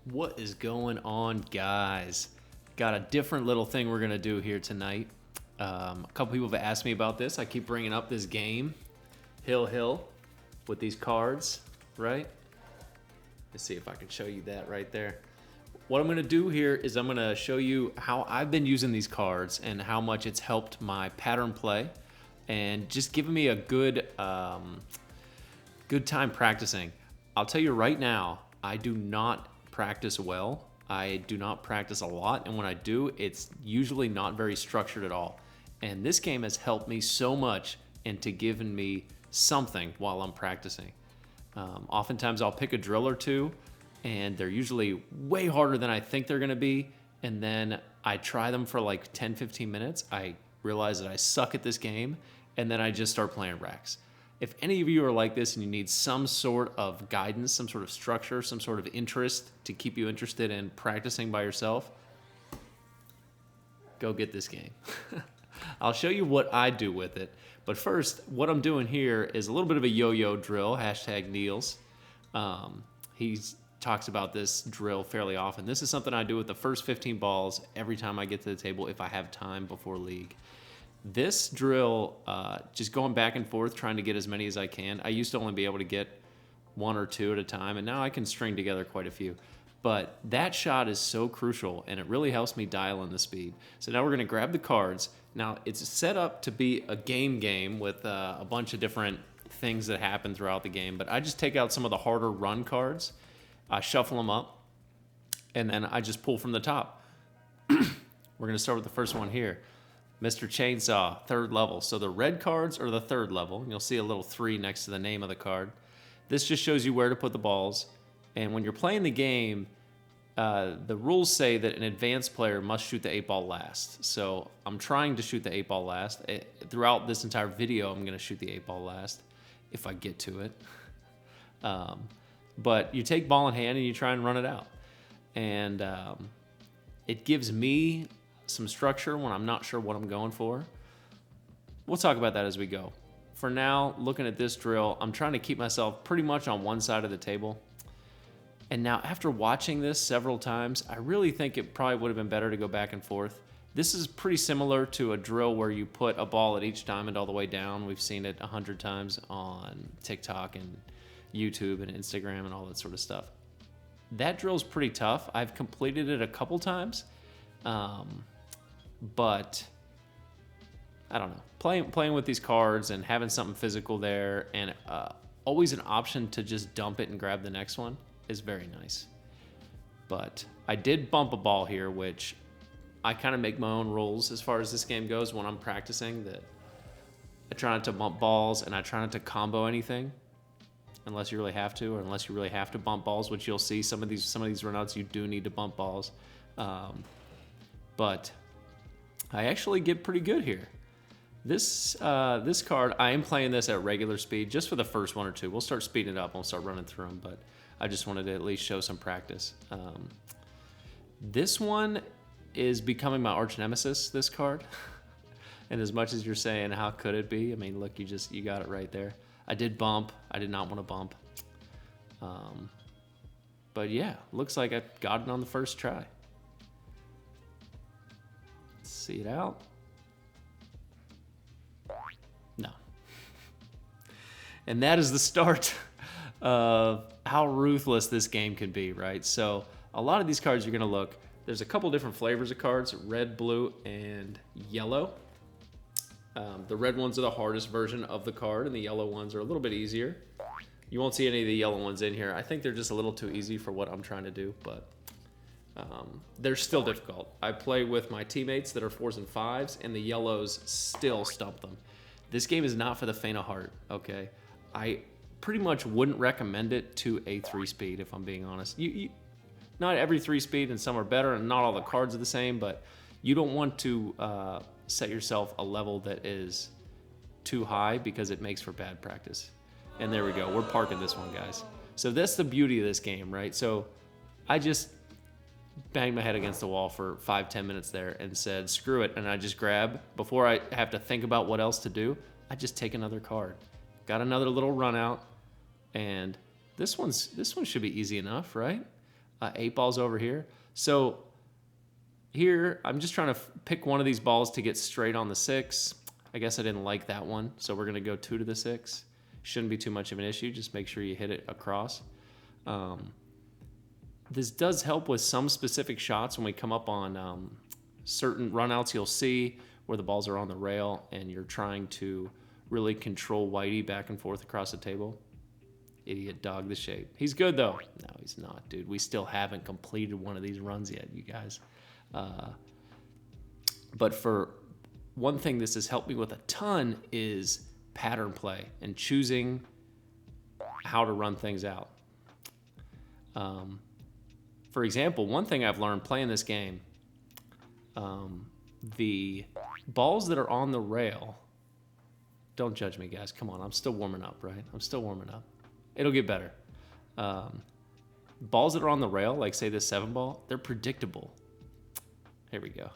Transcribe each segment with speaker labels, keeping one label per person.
Speaker 1: What is going on, guys? Got a different little thing we're going to do here tonight. A couple people have asked me about this. I keep bringing up this game, Hill, with these cards, right? Let's see if I can show you that right there. What I'm going to do here is I'm going to show you how I've been using these cards and how much it's helped my pattern play and just giving me a good time practicing. I'll tell you right now, I do not practice well. I do not practice a lot, and when I do, it's usually not very structured at all. And this game has helped me so much into giving me something while I'm practicing. Oftentimes I'll pick a drill or two, and they're usually way harder than I think they're gonna be, and then I try them for like 10-15 minutes. I realize that I suck at this game, and then I just start playing racks. If any of you are like this and you need some sort of guidance, some sort of structure, some sort of interest to keep you interested in practicing by yourself, go get this game. I'll show you what I do with it. But first, what I'm doing here is a little bit of a yo-yo drill, #Niels. He talks about this drill fairly often. This is something I do with the first 15 balls every time I get to the table if I have time before league. This drill, just going back and forth, trying to get as many as I can. I used to only be able to get one or two at a time, and now I can string together quite a few. But that shot is so crucial, and it really helps me dial in the speed. So now we're going to grab the cards. Now, it's set up to be a game with a bunch of different things that happen throughout the game, but I just take out some of the harder run cards, I shuffle them up, and then I just pull from the top. We're going to start with the first one here. Mr. Chainsaw, 3rd level. So the red cards are the 3rd level. You'll see a little 3 next to the name of the card. This just shows you where to put the balls. And when you're playing the game, the rules say that an advanced player must shoot the 8-ball last. So I'm trying to shoot the 8-ball last. Throughout this entire video, I'm going to shoot the 8-ball last, if I get to it. But you take ball in hand and you try and run it out. And it gives me some structure when I'm not sure what I'm going for. We'll talk about that as we go. For now, looking at this drill, I'm trying to keep myself pretty much on one side of the table. And now after watching this several times, I really think it probably would have been better to go back and forth. This is pretty similar to a drill where you put a ball at each diamond all the way down. We've seen it 100 times on TikTok and YouTube and Instagram and all that sort of stuff. That drill's pretty tough. I've completed it a couple times. But I don't know, playing with these cards and having something physical there and always an option to just dump it and grab the next one is very nice. But I did bump a ball here, which I kind of make my own rules as far as this game goes when I'm practicing, that I try not to bump balls and I try not to combo anything unless you really have to, or unless you really have to bump balls, which you'll see some of these runouts you do need to bump balls. But I actually get pretty good here. This card, I am playing this at regular speed just for the first one or two. We'll start speeding it up. We'll start running through them, but I just wanted to at least show some practice. This one is becoming my arch nemesis, this card. And as much as you're saying, how could it be? I mean, look, you got it right there. I did bump. I did not want to bump. But yeah, looks like I got it on the first try. See it out. No. And that is the start of how ruthless this game can be, right? So a lot of these cards you're going to look, there's a couple different flavors of cards, red, blue, and yellow. The red ones are the hardest version of the card, and the yellow ones are a little bit easier. You won't see any of the yellow ones in here. I think they're just a little too easy for what I'm trying to do, but they're still difficult. I play with my teammates that are 4s and 5s, and the yellows still stump them. This game is not for the faint of heart, okay? I pretty much wouldn't recommend it to a 3-speed, if I'm being honest. Not every 3-speed, and some are better, and not all the cards are the same, but you don't want to set yourself a level that is too high because it makes for bad practice. And there we go. We're parking this one, guys. So that's the beauty of this game, right? So I just banged my head against the wall for 5-10 minutes there and said, screw it. And I just grab, before I have to think about what else to do, I just take another card. Got another little run out. And this one should be easy enough, right? 8 balls over here. So here, I'm just trying to pick one of these balls to get straight on the 6. I guess I didn't like that one, so we're going to go 2 to the 6. Shouldn't be too much of an issue. Just make sure you hit it across. This does help with some specific shots when we come up on certain runouts. You'll see where the balls are on the rail and you're trying to really control Whitey back and forth across the table. Idiot dog the shape. He's good though. No, he's not, dude. We still haven't completed one of these runs yet, you guys. But for one thing this has helped me with a ton is pattern play and choosing how to run things out. For example, one thing I've learned playing this game, the balls that are on the rail, don't judge me, guys. Come on, I'm still warming up, right? I'm still warming up. It'll get better. Balls that are on the rail, like say this 7 ball, they're predictable. Here we go.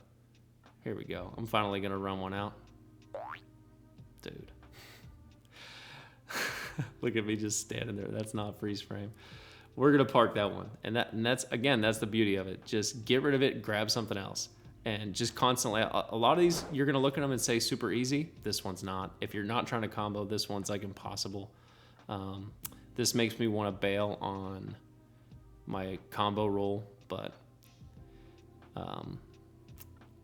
Speaker 1: Here we go. I'm finally going to run one out. Dude. Look at me just standing there. That's not freeze frame. We're going to park that one. And that's, again, that's the beauty of it. Just get rid of it, grab something else. And just constantly, a lot of these, you're going to look at them and say super easy. This one's not. If you're not trying to combo, this one's like impossible. This makes me want to bail on my combo roll, but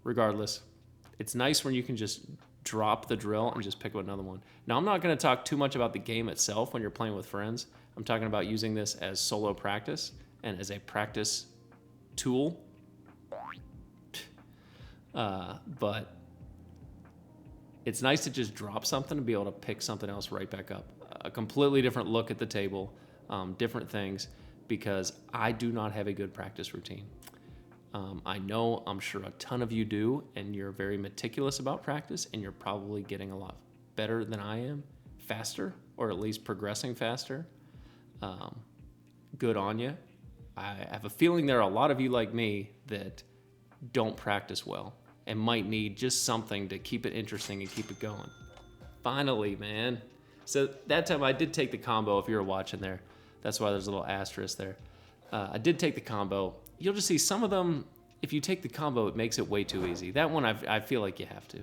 Speaker 1: regardless, it's nice when you can just drop the drill and just pick up another one. Now, I'm not going to talk too much about the game itself when you're playing with friends. I'm talking about using this as solo practice and as a practice tool. But it's nice to just drop something and be able to pick something else right back up. A completely different look at the table, different things, because I do not have a good practice routine. I know, I'm sure a ton of you do, and you're very meticulous about practice, and you're probably getting a lot better than I am, faster, or at least progressing faster. Good on you. I have a feeling there are a lot of you like me that don't practice well and might need just something to keep it interesting and keep it going. Finally, man. So that time I did take the combo, if you were watching there. That's why there's a little asterisk there. I did take the combo. You'll just see some of them, if you take the combo, it makes it way too easy. That one, I feel like you have to.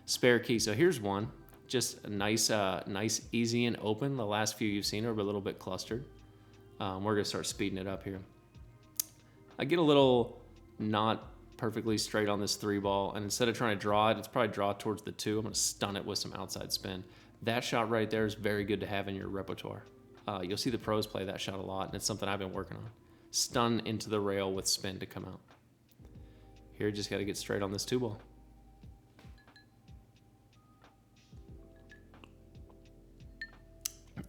Speaker 1: Spare key. So here's one. Just a nice, easy and open. The last few you've seen are a little bit clustered. We're going to start speeding it up here. I get a little not perfectly straight on this 3 ball, and instead of trying to draw it, it's probably draw towards the 2. I'm going to stun it with some outside spin. That shot right there is very good to have in your repertoire. You'll see the pros play that shot a lot, and it's something I've been working on. Stun into the rail with spin to come out. Here, just got to get straight on this 2 ball.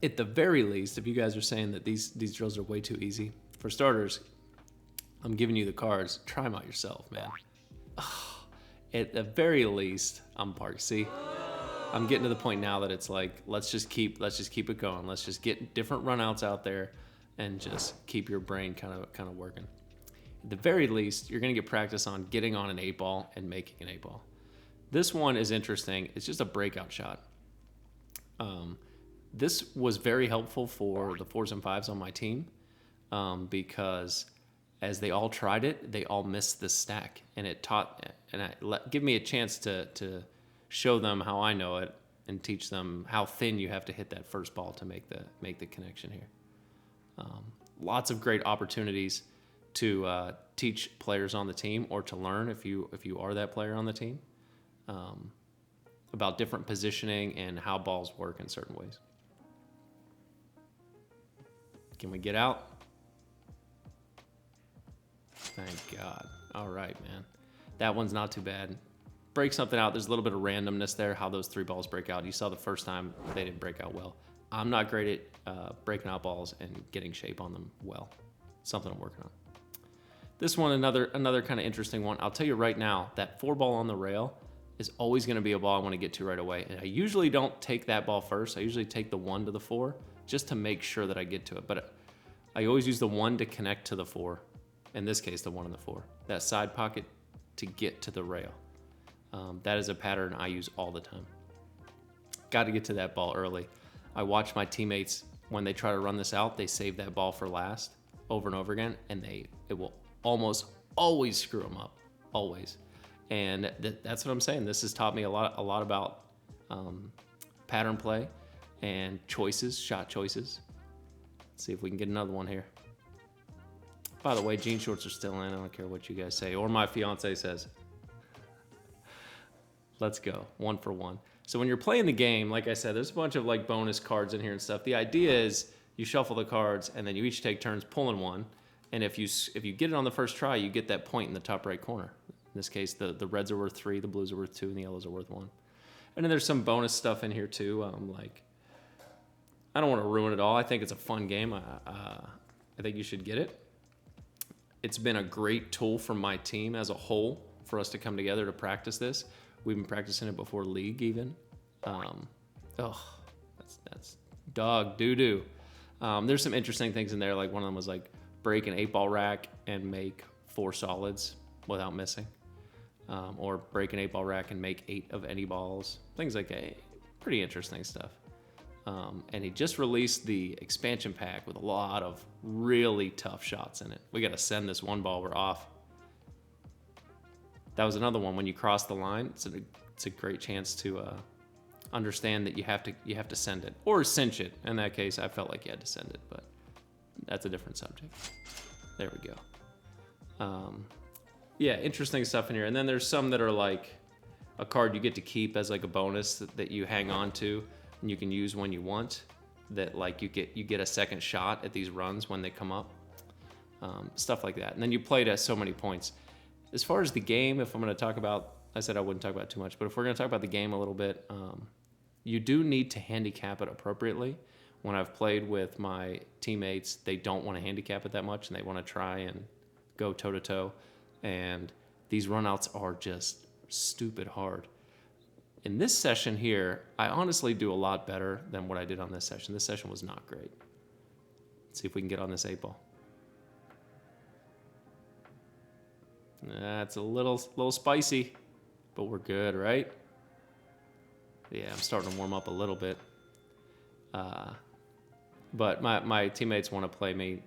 Speaker 1: At the very least, if you guys are saying that these drills are way too easy, for starters, I'm giving you the cards. Try them out yourself, man. Oh, at the very least, I'm parked. See, I'm getting to the point now that it's like, let's just keep it going. Let's just get different runouts out there and just keep your brain kind of working. At the very least, you're gonna get practice on getting on an 8 ball and making an 8 ball. This one is interesting. It's just a breakout shot. This was very helpful for the 4s and 5s on my team because as they all tried it, they all missed the stack, and it give me a chance to show them how I know it and teach them how thin you have to hit that first ball to make the connection here. Lots of great opportunities to teach players on the team or to learn if you are that player on the team about different positioning and how balls work in certain ways. Can we get out? Thank God. All right, man. That one's not too bad. Break something out. There's a little bit of randomness there, how those 3 balls break out. You saw the first time they didn't break out well. I'm not great at breaking out balls and getting shape on them well. Something I'm working on. This one, another kind of interesting one. I'll tell you right now, that 4 ball on the rail is always going to be a ball I want to get to right away. And I usually don't take that ball first. I usually take the 1 to the 4 just to make sure that I get to it. But I always use the 1 to connect to the 4. In this case, the 1 and the 4. That side pocket to get to the rail. That is a pattern I use all the time. Got to get to that ball early. I watch my teammates, when they try to run this out, they save that ball for last. over and over again, and it will almost always screw them up, always. And that's what I'm saying. This has taught me a lot about pattern play and choices, shot choices. Let's see if we can get another one here. By the way, jean shorts are still in. I don't care what you guys say, or my fiance says. Let's go, 1 for 1. So when you're playing the game, like I said, there's a bunch of like bonus cards in here and stuff. The idea is you shuffle the cards and then you each take turns pulling one. And if you get it on the first try, you get that point in the top right corner. In this case, the reds are worth 3, the blues are worth 2, and the yellows are worth 1. And then there's some bonus stuff in here too. Like, I don't want to ruin it all. I think it's a fun game. I think you should get it. It's been a great tool for my team as a whole for us to come together to practice this. We've been practicing it before league even. That's dog doo-doo. There's some interesting things in there. Like one of them was like break an 8-ball rack and make 4 solids without missing. Or break an 8-ball rack and make 8 of any balls. Things like that. Pretty interesting stuff. And he just released the expansion pack with a lot of really tough shots in it. We got to send this one ball. We're off. That was another one. When you cross the line, it's a great chance to understand that you have to send it or cinch it. In that case, I felt like you had to send it, but that's a different subject. There we go. Yeah, interesting stuff in here. And then there's some that are like a card you get to keep as like a bonus that you hang on to and you can use when you want. That like you get a second shot at these runs when they come up. Stuff like that. And then you play it at so many points. As far as the game, if I'm going to talk about, I said I wouldn't talk about too much, but if we're going to talk about the game a little bit, you do need to handicap it appropriately. When I've played with my teammates, they don't want to handicap it that much, and they want to try and go toe-to-toe, and these runouts are just stupid hard. In this session here, I honestly do a lot better than what I did on this session. This session was not great. Let's see if we can get on this 8-ball. That's a little spicy, but we're good, right? Yeah, I'm starting to warm up a little bit. But my teammates want to play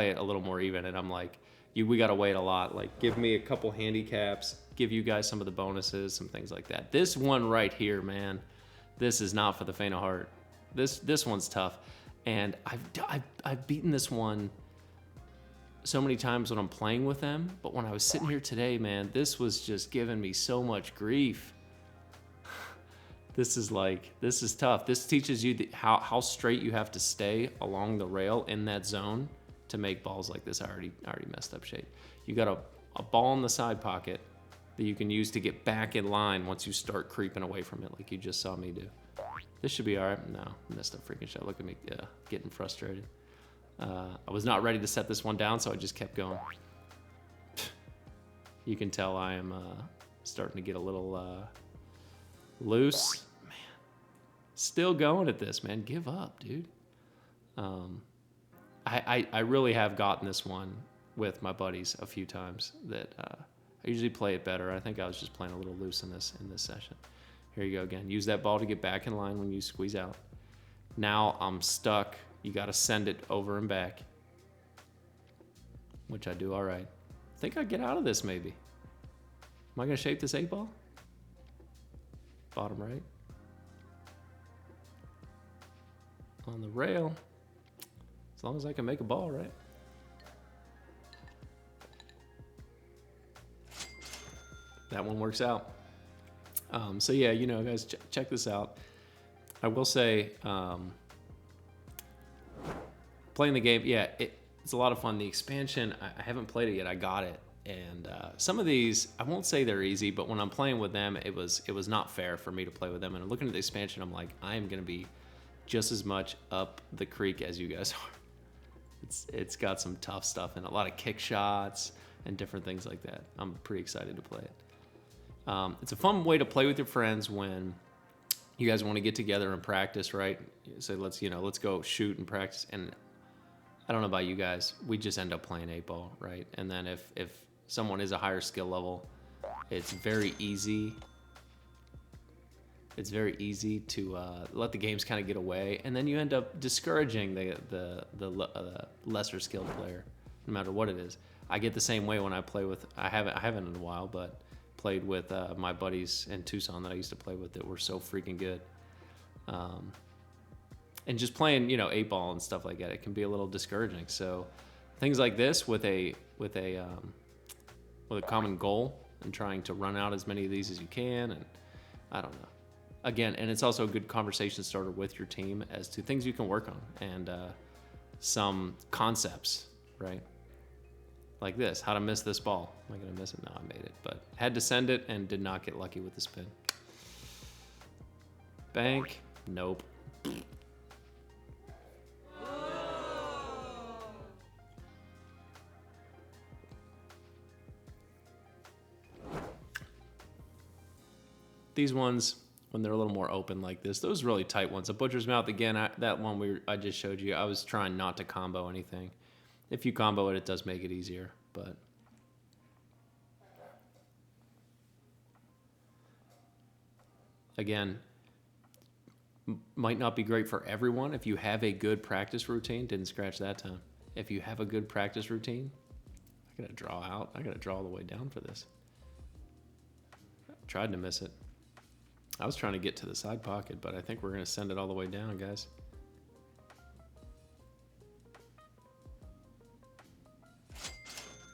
Speaker 1: it a little more even, and I'm like, we got to wait a lot. Like, give me a couple handicaps, give you guys some of the bonuses, some things like that. This one right here, man, this is not for the faint of heart. This one's tough, and I've beaten this one so many times when I'm playing with them, but when I was sitting here today, man, this was just giving me so much grief. This is tough. This teaches you how straight you have to stay along the rail in that zone to make balls like this. I already messed up shape. You got a ball in the side pocket that you can use to get back in line once you start creeping away from it like you just saw me do. This should be all right. No, missed a freaking shot. Look at me getting frustrated. I was not ready to set this one down, so I just kept going. You can tell I am starting to get a little loose. Man, still going at this, man. Give up, dude. I really have gotten this one with my buddies a few times that I usually play it better. I think I was just playing a little loose in this session. Here you go again. Use that ball to get back in line when you squeeze out. Now I'm stuck. You got to send it over and back, which I do all right. I think I get out of this maybe. Am I going to shape this 8-ball? Bottom right. On the rail. As long as I can make a ball, right? That one works out. So yeah, guys, check this out. I will say, playing the game, yeah, it's a lot of fun. The expansion, I haven't played it yet. I got it, and some of these, I won't say they're easy, but when I'm playing with them, it was not fair for me to play with them. And looking at the expansion, I'm like, I am going to be just as much up the creek as you guys are. It's got some tough stuff and a lot of kick shots and different things like that. I'm pretty excited to play it. It's a fun way to play with your friends when you guys want to get together and practice, right? So let's go shoot and practice. And I don't know about you guys, we just end up playing 8-ball, right? And then if someone is a higher skill level, it's very easy it's very easy to let the games kind of get away, and then you end up discouraging the lesser skilled player, no matter what it is. I get the same way when I play with. I haven't in a while, but played with my buddies in Tucson that I used to play with that were so freaking good. And just playing, 8-ball and stuff like that, it can be a little discouraging. So things like this with a common goal and trying to run out as many of these as you can, and I don't know. Again, and it's also a good conversation starter with your team as to things you can work on and some concepts, right? Like this, how to miss this ball. Am I going to miss it? No, I made it, but had to send it and did not get lucky with the spin. Bank, nope. These ones, when they're a little more open like this, those really tight ones. A butcher's mouth, again, that one I just showed you, I was trying not to combo anything. If you combo it, it does make it easier, but again, might not be great for everyone. If you have a good practice routine, didn't scratch that time. If you have a good practice routine, I gotta draw out. I gotta draw all the way down for this. Tried to miss it. I was trying to get to the side pocket, but I think we're gonna send it all the way down, guys.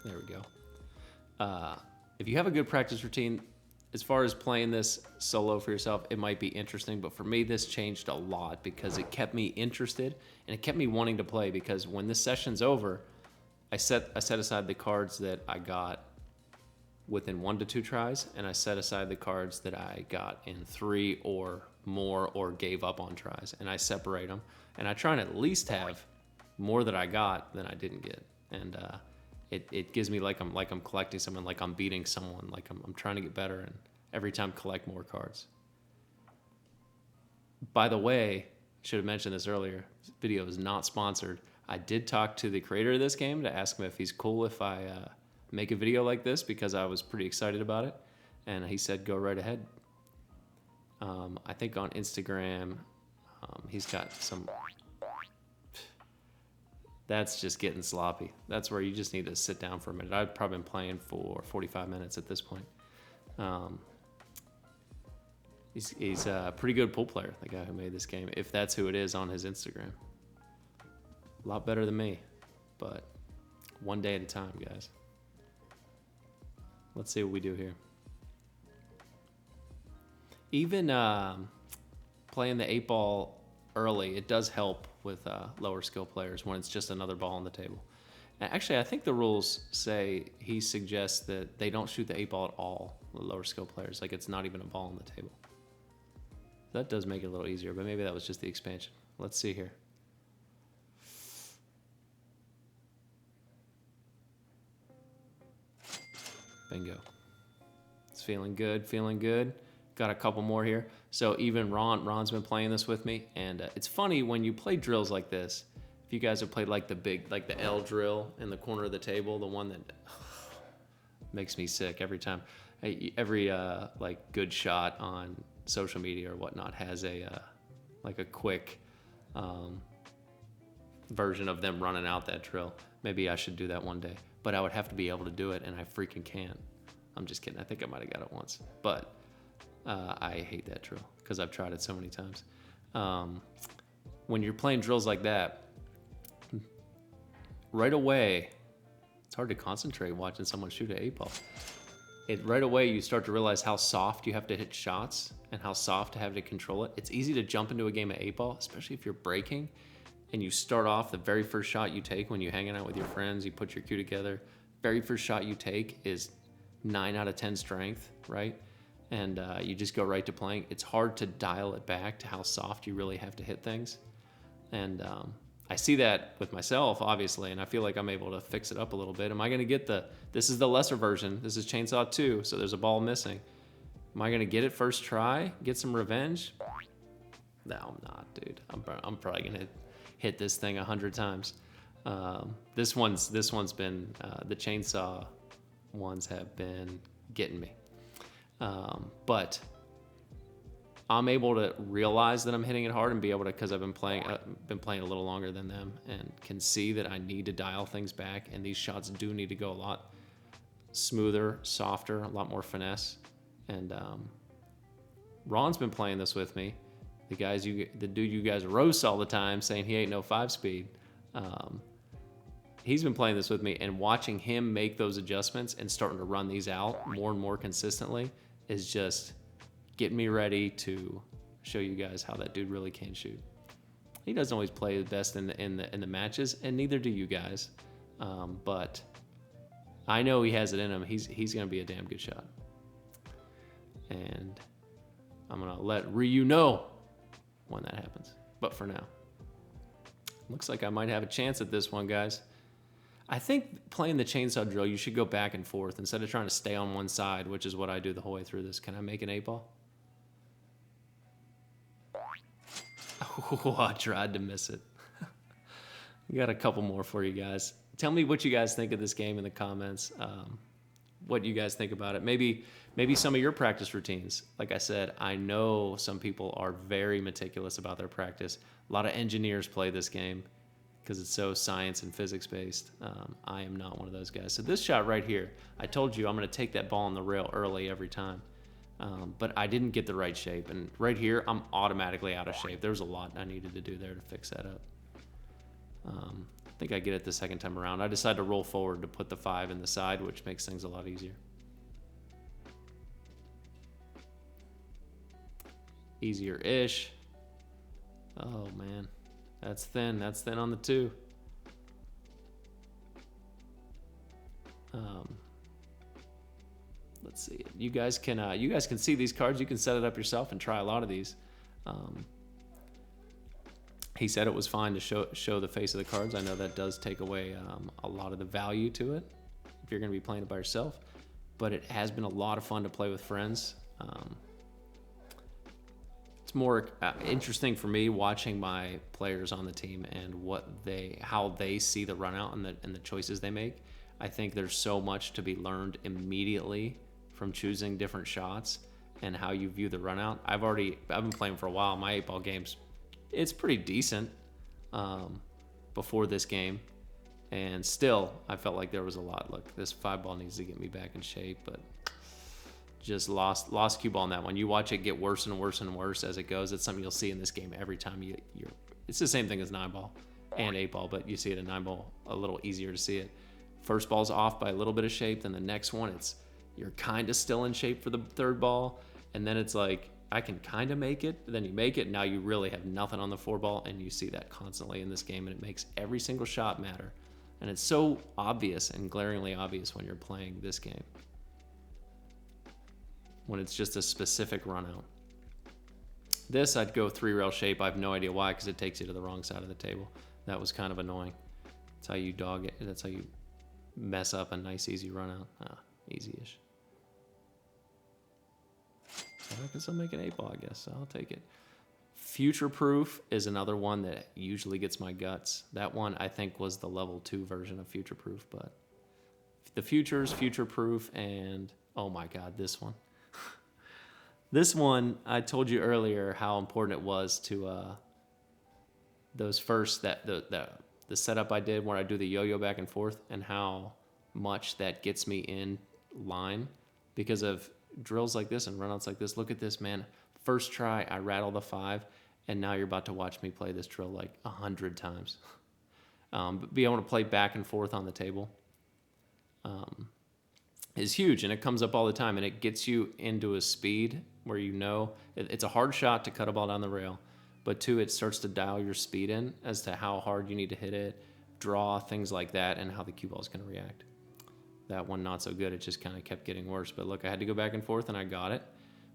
Speaker 1: There we go. If you have a good practice routine, as far as playing this solo for yourself, it might be interesting, but for me, this changed a lot because it kept me interested and it kept me wanting to play, because when this session's over, I set aside the cards that I got within 1 to 2 tries, and I set aside the cards that I got in 3 or more or gave up on tries, and I separate them, and I try and at least have more that I got than I didn't get, and it gives me like I'm collecting someone, like I'm beating someone, like I'm trying to get better, and every time collect more cards. By the way, should have mentioned this earlier, this video is not sponsored. I did talk to the creator of this game to ask him if he's cool if I make a video like this, because I was pretty excited about it, and he said go right ahead. I think on Instagram he's got some. That's just getting sloppy. That's where you just need to sit down for a minute. I've probably been playing for 45 minutes at this point. He's a pretty good pool player, the guy who made this game, if that's who it is on his Instagram. A lot better than me, but one day at a time, guys. Let's see what we do here. Even playing the 8-ball early, it does help with lower skill players when it's just another ball on the table. And actually, I think the rules say, he suggests that they don't shoot the 8-ball at all, the lower skill players. Like, it's not even a ball on the table. That does make it a little easier, but maybe that was just the expansion. Let's see here. Bingo. It's feeling good, feeling good. Got a couple more here. So even Ron's been playing this with me, and it's funny when you play drills like this. If you guys have played like the L drill in the corner of the table, the one that makes me sick every time. Every like good shot on social media or whatnot has a like a quick version of them running out that drill. Maybe I should do that one day, but I would have to be able to do it, and I freaking can't. I'm just kidding. I think I might have got it once, but I hate that drill because I've tried it so many times. When you're playing drills like that, right away, it's hard to concentrate watching someone shoot an 8-ball. Right away, you start to realize how soft you have to hit shots and how soft to have to control it. It's easy to jump into a game of 8-ball, especially if you're breaking and you start off, the very first shot you take when you're hanging out with your friends, you put your cue together, very first shot you take is 9 out of 10 strength, right? And you just go right to playing. It's hard to dial it back to how soft you really have to hit things. And I see that with myself, obviously, and I feel like I'm able to fix it up a little bit. Am I gonna get this is the lesser version, this is Chainsaw 2, so there's a ball missing. Am I gonna get it first try, get some revenge? No, I'm not, dude. I'm probably gonna hit this thing 100 times. This one's been, the Chainsaw ones have been getting me. But I'm able to realize that I'm hitting it hard and be able to, because I've been playing a little longer than them, and can see that I need to dial things back, and these shots do need to go a lot smoother, softer, a lot more finesse. And Ron's been playing this with me. The dude you guys roast all the time saying he ain't no 5-speed. He's been playing this with me, and watching him make those adjustments and starting to run these out more and more consistently is just getting me ready to show you guys how that dude really can shoot. He doesn't always play the best in the matches, and neither do you guys. But I know he has it in him. He's gonna be a damn good shot. And I'm gonna let Ryu know when that happens. But for now, looks like I might have a chance at this one, guys. I think playing the chainsaw drill, you should go back and forth instead of trying to stay on one side, which is what I do the whole way through this. Can I make an 8-ball? Oh, I tried to miss it. We got a couple more for you guys. Tell me what you guys think of this game in the comments. What you guys think about it. Maybe some of your practice routines. Like I said, I know some people are very meticulous about their practice. A lot of engineers play this game because it's so science and physics based. I am not one of those guys. So this shot right here, I told you I'm going to take that ball on the rail early every time. But I didn't get the right shape. And right here, I'm automatically out of shape. There was a lot I needed to do there to fix that up. I think I get it the second time around. I decided to roll forward to put the 5 in the side, which makes things a lot easier. Easier-ish. Oh, man. That's thin. That's thin on the 2. Let's see. You guys can see these cards. You can set it up yourself and try a lot of these. He said it was fine to show the face of the cards. I know that does take away a lot of the value to it if you're going to be playing it by yourself. But it has been a lot of fun to play with friends. It's more interesting for me watching my players on the team and how they see the run out and the choices they make. I think there's so much to be learned immediately from choosing different shots and how you view the run out. I've been playing for a while. My 8-ball game's it's pretty decent before this game, and still I felt like there was a lot. Look, this 5-ball needs to get me back in shape, but just lost cue ball on that one. You watch it get worse and worse and worse as it goes. It's something you'll see in this game every time you're it's the same thing as 9-ball and 8-ball, but you see it in 9-ball a little easier to see it. First ball's off by a little bit of shape, then the next one you're kind of still in shape for the 3rd ball, and then it's like I can kind of make it, but then you make it, now you really have nothing on the 4-ball, and you see that constantly in this game, and it makes every single shot matter. And it's so obvious and glaringly obvious when you're playing this game, when it's just a specific run out. This, I'd go 3-rail shape. I have no idea why, because it takes you to the wrong side of the table. That was kind of annoying. That's how you dog it. That's how you mess up a nice, easy run out. Easy-ish. I can still make an 8-ball, I guess, so I'll take it. Future Proof is another one that usually gets my guts. That one, I think, was the level 2 version of Future Proof, but the Futures, Future Proof, and oh my God, this one. This one, I told you earlier how important it was to those first, the setup I did where I do the yo-yo back and forth, and how much that gets me in line because of drills like this and runouts like this. Look at this, man. First try, I rattle the 5, and now you're about to watch me play this drill like 100 times. But be able to play back and forth on the table is huge, and it comes up all the time, and it gets you into a speed where you know it's a hard shot to cut a ball down the rail, but 2, it starts to dial your speed in as to how hard you need to hit it, draw, things like that, and how the cue ball is going to react. That one, not so good. It just kind of kept getting worse. But look, I had to go back and forth, and I got it.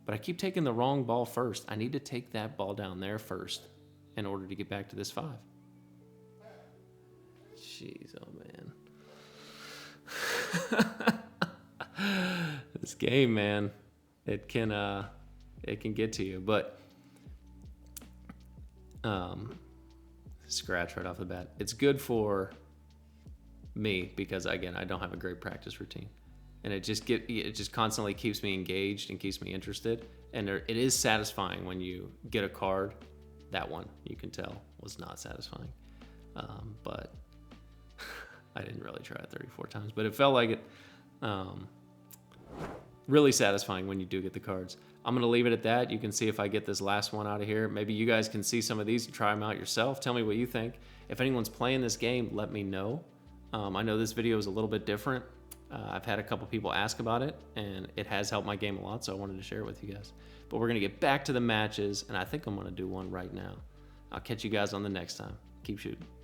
Speaker 1: But I keep taking the wrong ball first. I need to take that ball down there first in order to get back to this 5. Jeez, oh man. This game, man, it can get to you. But scratch right off the bat. It's good for me because, again, I don't have a great practice routine. and it just constantly keeps me engaged and keeps me interested. And it is satisfying when you get a card. That one, you can tell, was not satisfying, but I didn't really try it 34 times, but it felt like it. Really satisfying when you do get the cards. I'm going to leave it at that. You can see if I get this last one out of here. Maybe you guys can see some of these and try them out yourself. Tell me what you think. If anyone's playing this game, let me know. I know this video is a little bit different. I've had a couple people ask about it, and it has helped my game a lot, so I wanted to share it with you guys. But we're going to get back to the matches, and I think I'm going to do one right now. I'll catch you guys on the next time. Keep shooting.